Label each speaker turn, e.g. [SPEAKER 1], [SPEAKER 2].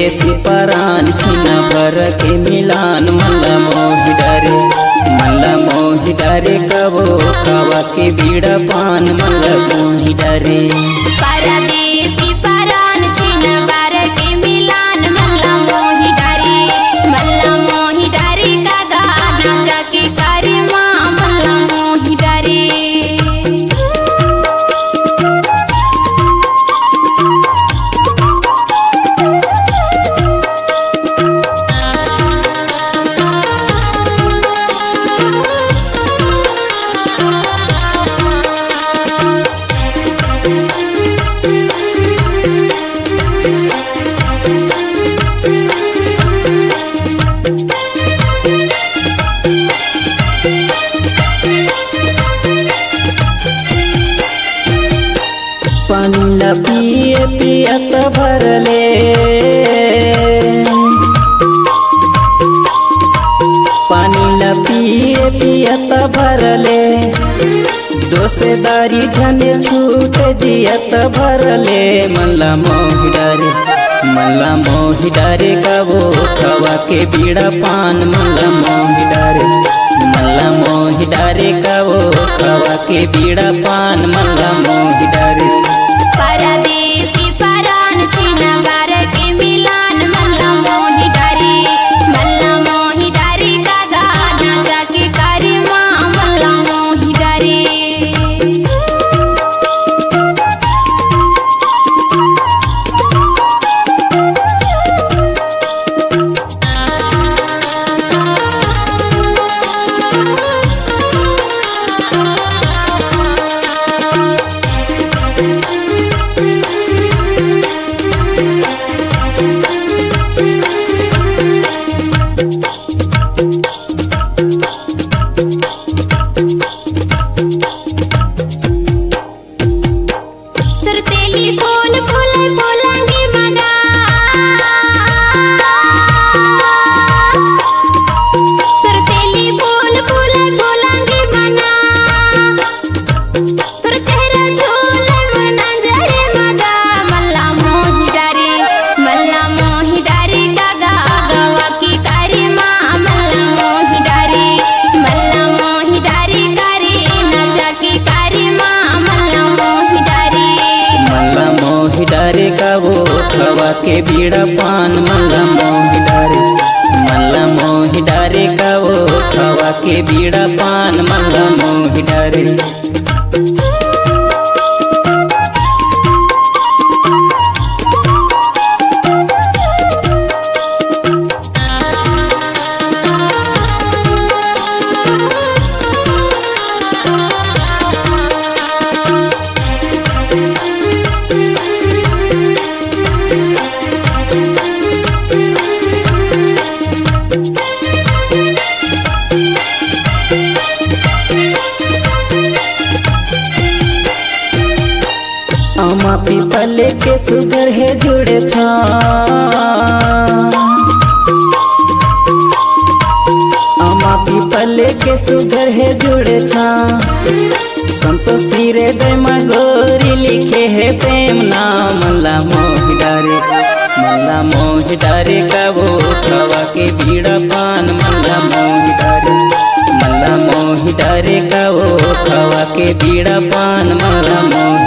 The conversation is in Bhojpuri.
[SPEAKER 1] परदेसी परान छिन भर के मिलान मल्ला मोहि डरे कबो कवा के बीड़ा पान मल्ला मोहि डरे
[SPEAKER 2] परदेसी परान छिन भर के मिलान मल्ला मोहि डरे का गाना जाके करे माँ मल्ला मोहि डरे।
[SPEAKER 1] पानी ला पिए पियत भरले पानी ला पिए पियत भरले दोसेदारी झने छूट दियत भरले मल्ला मोहि डरे कबो खवा के बीड़ा पान मल्ला मोहि डरे कबो खवा के बीड़ा पान मल्ला मोहि डरे
[SPEAKER 2] परदेसी परान छिन भर के मिलान मल्ला मोहि डरे का गाना जाके करे माँ मल्ला मोहि डरे। सुरतेली फूल फूले फूलांगी मगा सुरतेली फूल फूले फूलांगी मना तुर चेहरा झूले मोर नजरे मगा मल्ला मोहि डरे का गवा की करे माँ मल्ला मोहि डरे करे नचा की करे माँ मल्ला मोहि डरे
[SPEAKER 1] डरे कबो खवा के बीड़ा पान मल्ला मोहि डरे कबो खवा के बीड़ा पान मल्ला मोहि डरे। अमा पीपल के सुगर है जुड़े छा अमा पीपल के सुगर है जुड़े छा संतोष रे दैमा गोरी लिखे है प्रेम नाम मल्ला मोहि डरे कबो खवा के बीड़ा पान मल्ला मोहि डरे कबो खवा के बीड़ा पान मल्ला मोहि